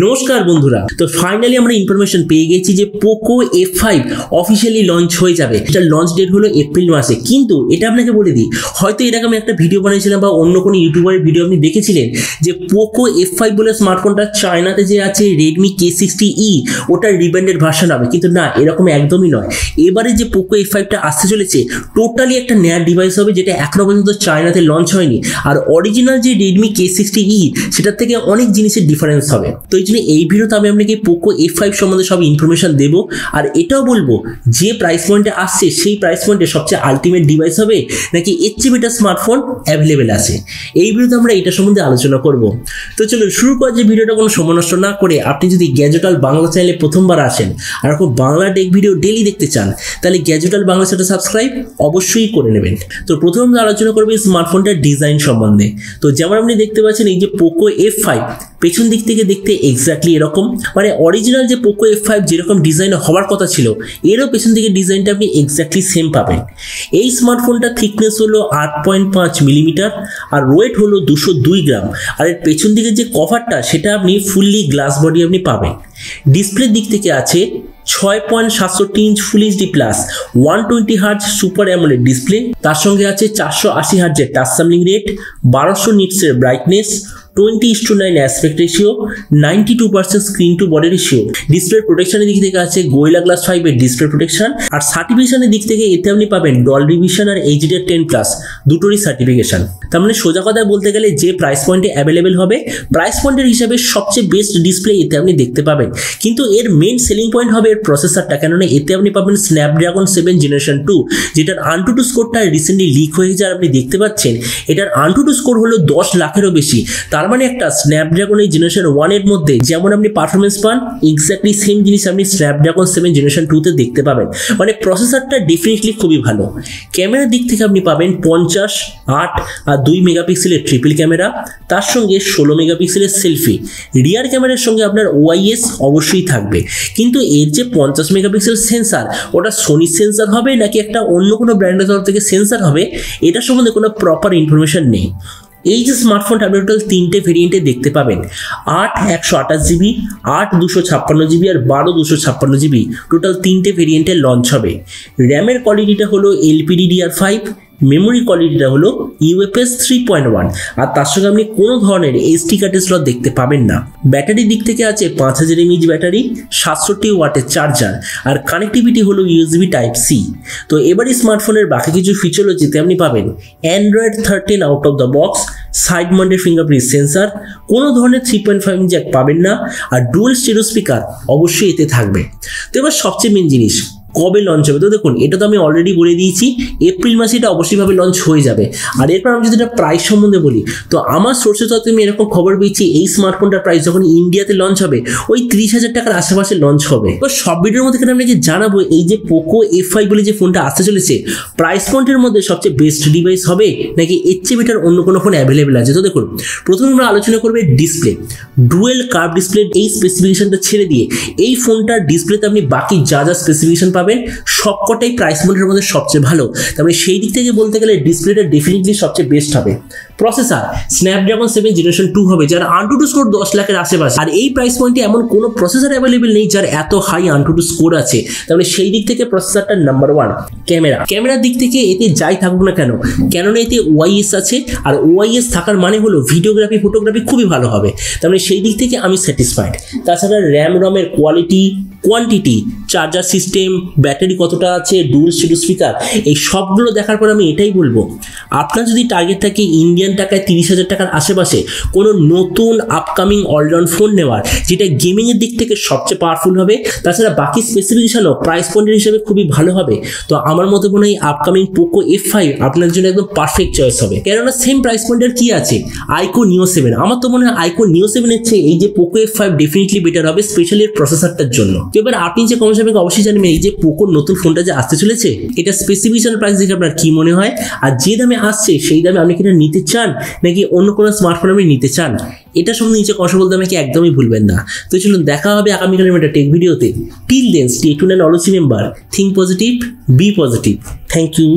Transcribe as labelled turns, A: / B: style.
A: নমস্কার বন্ধুরা, তো ফাইনালি আমরা ইনফরমেশন পেয়ে গেছি যে পোকো F5 অফিসিয়ালি লঞ্চ হয়ে যাবে। এটার লঞ্চ ডেট হলো এপ্রিল মাসে। কিন্তু এটা আপনাকে বলে দিই, হয়তো এর আগে আমি একটা ভিডিও বানিয়েছিলাম বা অন্য কোনো ইউটিউবারের ভিডিও আপনি দেখেছিলেন যে পোকো F5 বলে স্মার্টফোনটা চায়নাতে যে আছে Redmi K60e ওটার রিব্র্যান্ডেড ভার্সন হবে, কিন্তু না, এরকম একদমই নয়। এবারে যে পোকো F5টা আসতে চলেছে টোটালি একটা নয়া ডিভাইস হবে, যেটা এখনো পর্যন্ত চায়নাতে লঞ্চ হয়নি। আর অরিজিনাল যে Redmi K60e সেটার থেকে অনেক জিনিসের ডিফারেন্স হবে। তো এই জন্য এই ভিডিওতে আমি আপনাকে পোকো F5 সম্বন্ধে সব ইনফরমেশন দেব, আর এটাও বলবো যে প্রাইস পয়েন্টে আসছে সেই প্রাইস পয়েন্টে সবচেয়ে আলটিমেট ডিভাইস হবে নাকি এর চেয়ে বেটার স্মার্টফোন অ্যাভেলেবেল আছে। এই ভিডিওতে আমরা এটা সম্বন্ধে আলোচনা করব। তো চলুন শুরু করা যে ভিডিওটা কোনো সময় নষ্ট না করে, আপনি যদি গ্যাজেট ওয়ার্ল্ড বাংলা চ্যানেলে প্রথমবার আসেন আর খুব বাংলা টেক ভিডিও ডেইলি দেখতে চান, তাহলে গ্যাজেট ওয়ার্ল্ড বাংলা চ্যানেলটা সাবস্ক্রাইব অবশ্যই করে নেবেন। তো প্রথমে আমরা আলোচনা করবো এই স্মার্টফোনটার ডিজাইন সম্বন্ধে। তো যেমন আপনি দেখতে পাচ্ছেন এই যে পোকো F5 পেছন দিক থেকে দেখতে এক্স্যাক্টলি এরকম, মানে অরিজিনাল যে পোকো F5 যেরকম ডিজাইন হওয়ার কথা ছিল এরও পেছন দিকে ডিজাইনটা আপনি এক্স্যাক্টলি সেম পাবেন। এই স্মার্টফোনটার থিকনেস হলো 8.5 মিলিমিটার আর ওয়েট হলো 202 গ্রাম। আর এর পেছন দিকে যে কভারটা সেটা আপনি ফুললি গ্লাস বডি আপনি পাবেন। ডিসপ্লের দিক থেকে আছে 6.67 inch full HD plus 120 hertz super AMOLED display, তার সঙ্গে আছে 480 হার্জের টাচ স্যাম্পলিং রেট, 1200 নিটসের brightness, 20:9 aspect ratio, 92% screen to body ratio. Display প্রোটেকশনের দিক থেকে আছে গোরিলা গ্লাস 5 এর ডিসপ্লে প্রোটেকশন। আর সার্টিফিকেশনের দিক থেকে এতে আপনি পাবেন ডলবি ভিশন আর HDR10+ দুটোরই সার্টিফিকেশন। তার মানে সোজা কথায় বলতে গেলে যে প্রাইস পয়েন্টে অ্যাভেলেবেল হবে, প্রাইস পয়েন্টের হিসাবে সবচেয়ে বেস্ট ডিসপ্লে এতে আপনি দেখতে পাবেন। কিন্তু এর মেইন সেলিং পয়েন্ট হবে এর প্রসেসরটা, কেননা এতে আপনি পাবেন স্ন্যাপড্রাগন 7 জেনারেশন 2, যেটার AnTuTu স্কোরটা রিসেন্টলি লিক হয়ে যাওয়ার আপনি দেখতে পাচ্ছেন। এটার AnTuTu স্কোর হলো 10 লাখেরও বেশি। তার মানে একটা স্ন্যাপড্রাগন এই জেনারেশন 1 এর মধ্যে যেমন আপনি পারফরমেন্স পান, এক্স্যাক্টলি সেম জিনিস আপনি স্ন্যাপড্রাগন 7 জেনারেশন 2 তে দেখতে পাবেন। মানে প্রসেসরটা ডেফিনেটলি খুবই ভালো। ক্যামেরার দিক থেকে আপনি পাবেন 50, 8 আর 2 মেগাপিক্সেলের ট্রিপল ক্যামেরা, তার সঙ্গে 16 মেগাপিক্সেলের সেলফি। রিয়ার ক্যামেরার সঙ্গে আপনার OIS অবশ্যই থাকবে। কিন্তু এর যে 50 মেগাপিক্সেল সেন্সার, ওটা সোনি সেন্সার হবে নাকি একটা অন্য কোনো ব্র্যান্ডের তরফ থেকে সেন্সার হবে, এটা সম্বন্ধে কোনো প্রপার ইনফরমেশন নেই। এই যে স্মার্টফোনটা আপনি টোটাল 3টে ভেরিয়েন্টে দেখতে পাবেন, 8 128 জিবি, 8 256 জিবি আর 12 256 জিবি, টোটাল 3টে ভেরিয়েন্টে লঞ্চ হবে। র্যামের কোয়ালিটিটা হলো LPDDR5, মেমোরি কোয়ালিটিটা হলো UFS 3.1, আর তার সঙ্গে আপনি কোনো ধরনের SD কার্ডের স্লট দেখতে পাবেন না। ব্যাটারির দিক থেকে আছে 5000 mAh ব্যাটারি, 67 ওয়াটের চার্জার, আর কানেক্টিভিটি হলো USB Type-C। তো এবারই স্মার্টফোনের বাকি কিছু ফিচার যেতে আপনি পাবেন Android 13 out of the box, side mounted fingerprint sensor, কোনো ধরনের 3.5 জ্যাক পাবেন না, আর ডুয়াল স্টেরিও স্পিকার অবশ্যই এতে থাকবে। তো এবার সবচেয়ে মেন জিনিস, কবে লঞ্চ হবে? তো দেখুন, এটা তো আমি অলরেডি বলে দিয়েছি, এপ্রিল মাসে এটা অবশ্যইভাবে লঞ্চ হয়ে যাবে। আর এরপর আমি যদি এটা প্রাইস সম্বন্ধে বলি, তো আমার সোর্সের তরফ থেকে আমি এরকম খবর পেয়েছি এই স্মার্টফোনটার প্রাইস যখন ইন্ডিয়াতে লঞ্চ হবে ওই 30,000 টাকার আশেপাশে লঞ্চ হবে। তো সব ভিডিওর মধ্যে আমি আপনাকে জানাবো এই যে পোকো F5 বলে যে ফোনটা আসতে চলেছে, প্রাইস পয়েন্টের মধ্যে সবচেয়ে বেস্ট ডিভাইস হবে নাকি এর চেয়ে বেটার অন্য কোনো ফোন অ্যাভেলেবেল আছে। তো দেখুন, প্রথমে আমরা আলোচনা করবো ডিসপ্লে। ডুয়েল কার্ভ ডিসপ্লে এই স্পেসিফিকেশনটা ছেড়ে দিয়ে এই ফোনটার ডিসপ্লেতে আপনি বাকি যা যা স্পেসিফিকেশন পাবেন সবকটাই প্রাইস পয়েন্টের মধ্যে সবচেয়ে ভালো। তারপরে সেই দিক থেকে বলতে গেলে ডিসপ্লেটা ডেফিনেটলি সবচেয়ে বেস্ট হবে। প্রসেসর স্ন্যাপড্রাগন 7 জেনারেশন 2 হবে, যার AnTuTu স্কোর 10 লাখের আশেপাশে। আর এই প্রাইস পয়েন্টে এমন কোনো প্রসেসর অ্যাভেলেবেল নেই যার এত হাই AnTuTu স্কোর আছে। তাহলে সেই দিক থেকে প্রসেসরটা নাম্বার 1। ক্যামেরার দিক থেকে এতে যাই থাকুক না কেন, কেননা এতে OIS আছে, আর OIS থাকার মানে হলো ভিডিওগ্রাফি ফটোগ্রাফি খুবই ভালো হবে। তাহলে সেই দিক থেকে আমি স্যাটিসফাইড। তাছাড়া রমের quality, quantity, charger system, battery কতটা আছে, ডুয়াল স্টেরিও স্পিকার, এই সবগুলো দেখার পর আমি এটাই বলবো, আপনার যদি টার্গেট থাকে ইন্ডিয়ান টাকায় 30,000 টাকার আশেপাশে কোনো নতুন আপকামিং অলরাউন্ড ফোন নেওয়ার, যেটা গেমিংয়ের দিক থেকে সবচেয়ে পাওয়ারফুল হবে, তাছাড়া বাকি স্পেসিফিকেশনও প্রাইস পয়েন্টের হিসেবে খুবই ভালো হবে, তো আমার মতে মনে হয় আপকামিং পোকো F5 আপনার জন্য একদম পারফেক্ট চয়েস হবে। কেননা সেম প্রাইস পয়েন্টের কি আছে, Iqoo Neo 7। আমার তো মনে হয় Iqoo Neo 7 এর চেয়ে এই যে পোকো F5 ডেফিনেটলি বেটার হবে, স্পেশালি এর প্রসেসরটার জন্য। এবার আপনি যে কমেন্ট সেকশনে অবশ্যই জানাবেন এই যে পোকোর নতুন ফোনটা যে আসতে চলেছে এটা স্পেসিফিকেশন প্রাইস দেখে আপনার কি মনে হয়, আর যে দামে আসছে সেই দামে আপনি কি এটা নিতে চান নাকি অন্য কোনো স্মার্টফোন আপনি নিতে চান, এটা সম্বন্ধে নিচে কথা বলতে আমাকে একদমই ভুলবেন না। তো চলুন দেখা হবে আগামীকালের একটা টেক ভিডিওতে। Till then stay tuned and always remember, think positive, be positive. Thank you.